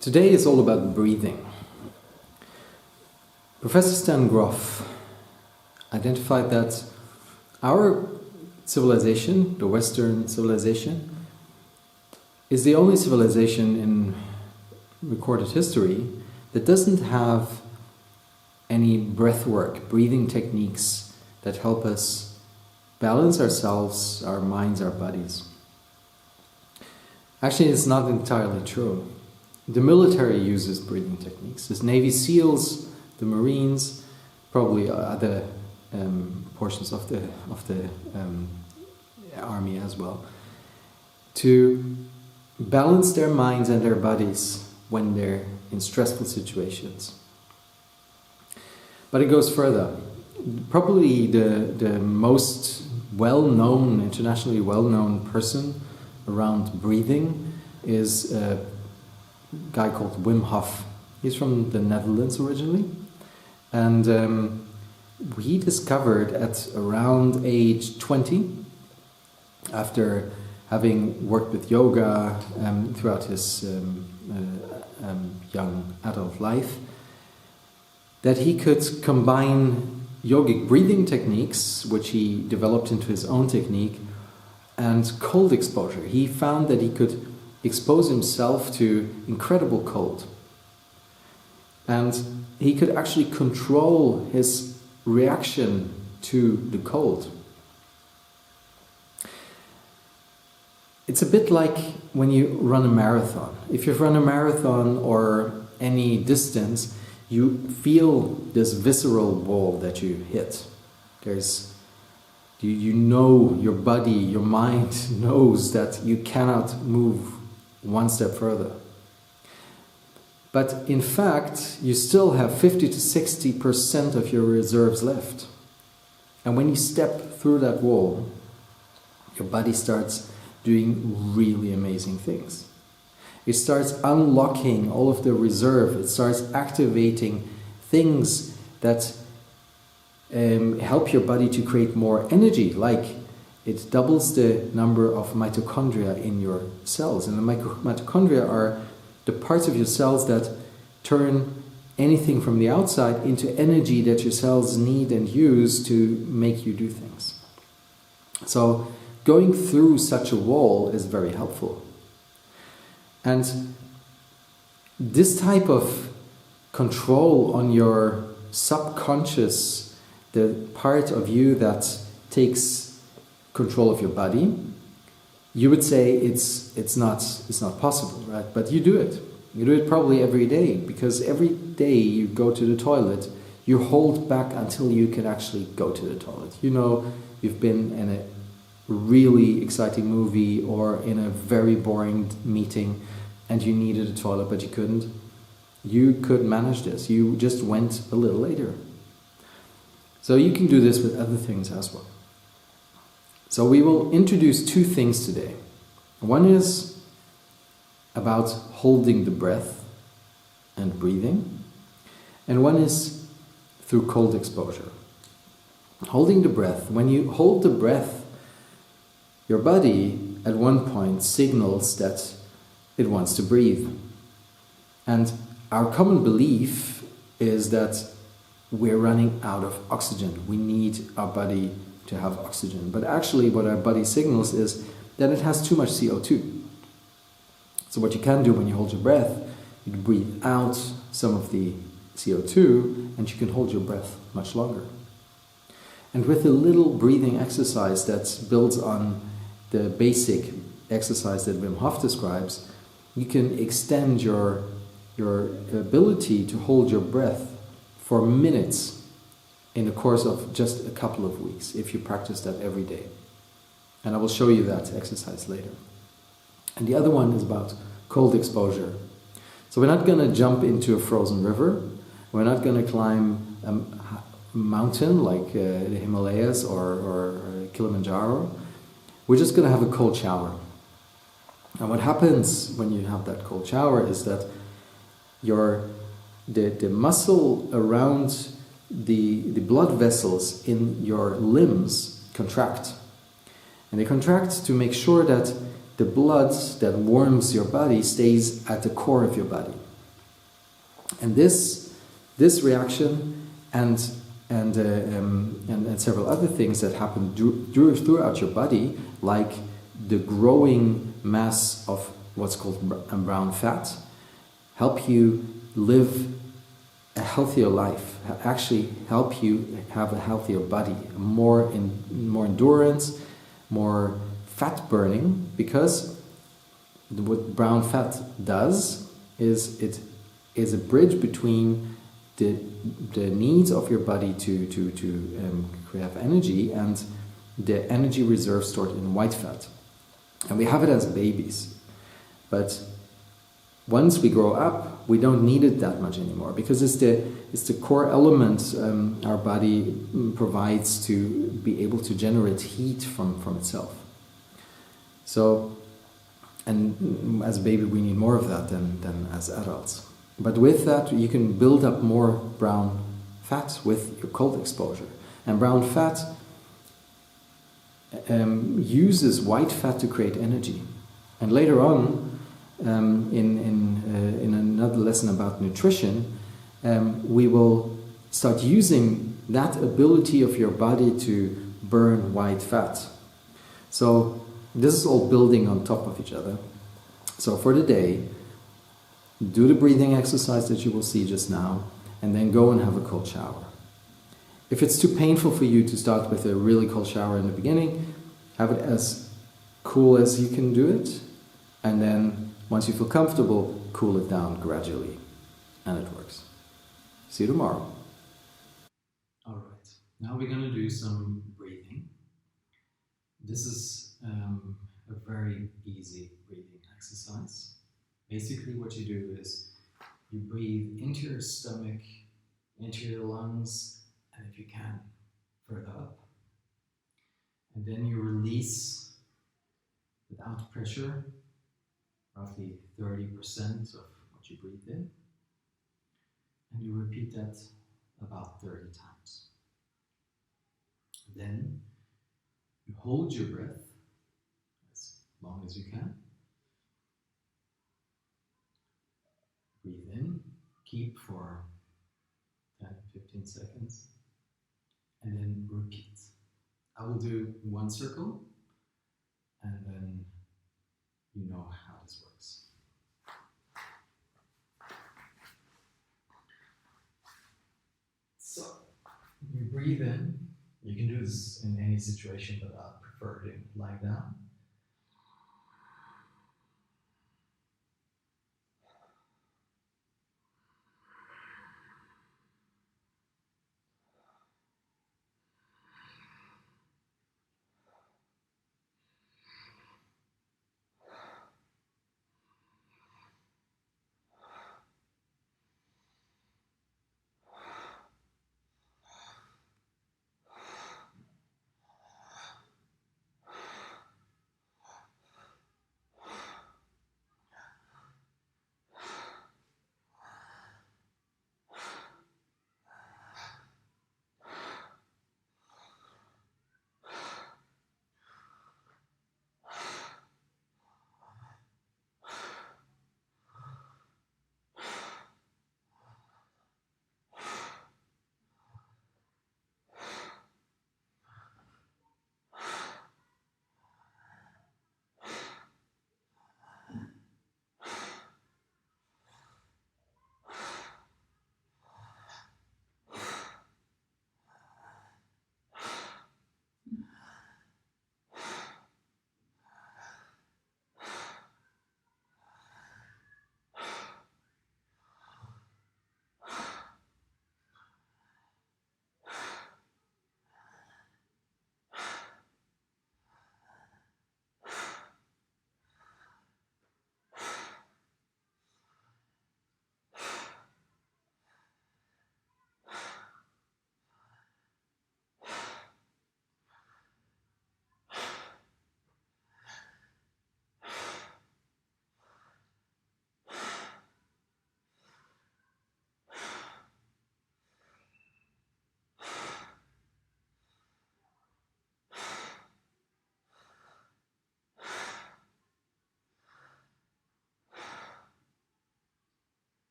Today is all about breathing. Professor Stan Grof identified that our civilization, the Western civilization, is the only civilization in recorded history that doesn't have any breathwork, breathing techniques that help us balance ourselves, our minds, our bodies. Actually, it's not entirely true. The military uses breathing techniques. The Navy SEALs, the Marines, probably other portions of the army as well, to balance their minds and their bodies when they're in stressful situations. But it goes further. Probably the most well-known, internationally well-known person around breathing is a guy called Wim Hof. He's from the Netherlands originally, and he discovered at around age 20, after having worked with yoga throughout his young adult life, that he could combine yogic breathing techniques, which he developed into his own technique, and cold exposure. He found that he could expose himself to incredible cold. And he could actually control his reaction to the cold. It's a bit like when you run a marathon. If you've run a marathon or any distance, you feel this visceral wall that you hit. You know, your body, your mind knows that you cannot move one step further. But in fact, you still have 50 to 60% of your reserves left. And when you step through that wall, your body starts doing really amazing things. It starts unlocking all of the reserve. It starts activating things that help your body to create more energy, like it doubles the number of mitochondria in your cells. And the mitochondria are the parts of your cells that turn anything from the outside into energy that your cells need and use to make you do things. So going through such a wall is very helpful. And this type of control on your subconscious, the part of you that takes control of your body, you would say it's not possible, right? But you do it. You do it probably every day, because every day you go to the toilet, you hold back until you can actually go to the toilet. You know, you've been in a really exciting movie or in a very boring meeting and you needed a toilet but you couldn't. You could manage this. You just went a little later. So you can do this with other things as well. So we will introduce two things today. One is about holding the breath and breathing, and one is through cold exposure. Holding the breath. When you hold the breath, your body at one point signals that it wants to breathe. And our common belief is that we're running out of oxygen. We need our body to have oxygen. But actually what our body signals is that it has too much CO2. So what you can do when you hold your breath, you breathe out some of the CO2 and you can hold your breath much longer. And with a little breathing exercise that builds on the basic exercise that Wim Hof describes, you can extend your ability to hold your breath for minutes in the course of just a couple of weeks if you practice that every day. And I will show you that exercise later. And the other one is about cold exposure. So we're not going to jump into a frozen river. We're not going to climb a mountain like the Himalayas or Kilimanjaro. We're just going to have a cold shower. And what happens when you have that cold shower is that the muscle around the blood vessels in your limbs contract. And they contract to make sure that the blood that warms your body stays at the core of your body. And this reaction and several other things that happen throughout your body, like the growing mass of what's called brown fat, help you live a healthier life, actually help you have a healthier body, more endurance, more fat burning, because what brown fat does is it is a bridge between the needs of your body to have energy and the energy reserve stored in white fat. And we have it as babies. But once we grow up, we don't need it that much anymore, because it's the core element our body provides to be able to generate heat from itself. So, and as a baby we need more of that than as adults. But with that you can build up more brown fat with your cold exposure. And brown fat uses white fat to create energy. And later on, in another lesson about nutrition, we will start using that ability of your body to burn white fat. So this is all building on top of each other. So for the day, do the breathing exercise that you will see just now, and then go and have a cold shower. If it's too painful for you to start with a really cold shower in the beginning, have it as cool as you can do it, and then once you feel comfortable, cool it down gradually, and it works. See you tomorrow. All right, now we're going to do some breathing. This is a very easy breathing exercise. Basically what you do is you breathe into your stomach, into your lungs, and if you can, further up. And then you release without pressure, roughly 30% of what you breathe in. And you repeat that about 30 times. Then you hold your breath as long as you can. Breathe in, keep for 10-15 seconds, and then repeat. I will do one circle, and then you know how this works. So, you breathe in. You can do this in any situation, but I prefer to lie down.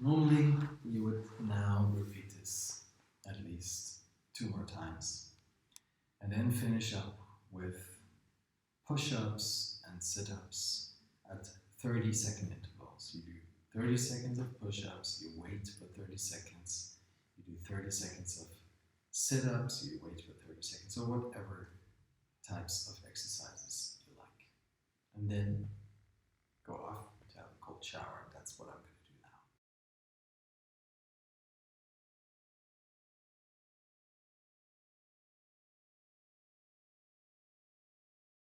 Normally, you would now repeat this at least 2 more times. And then finish up with push-ups and sit-ups at 30-second intervals. You do 30 seconds of push-ups, you wait for 30 seconds. You do 30 seconds of sit-ups, you wait for 30 seconds, or whatever types of exercises you like. And then go off to have a cold shower. That's what I'm going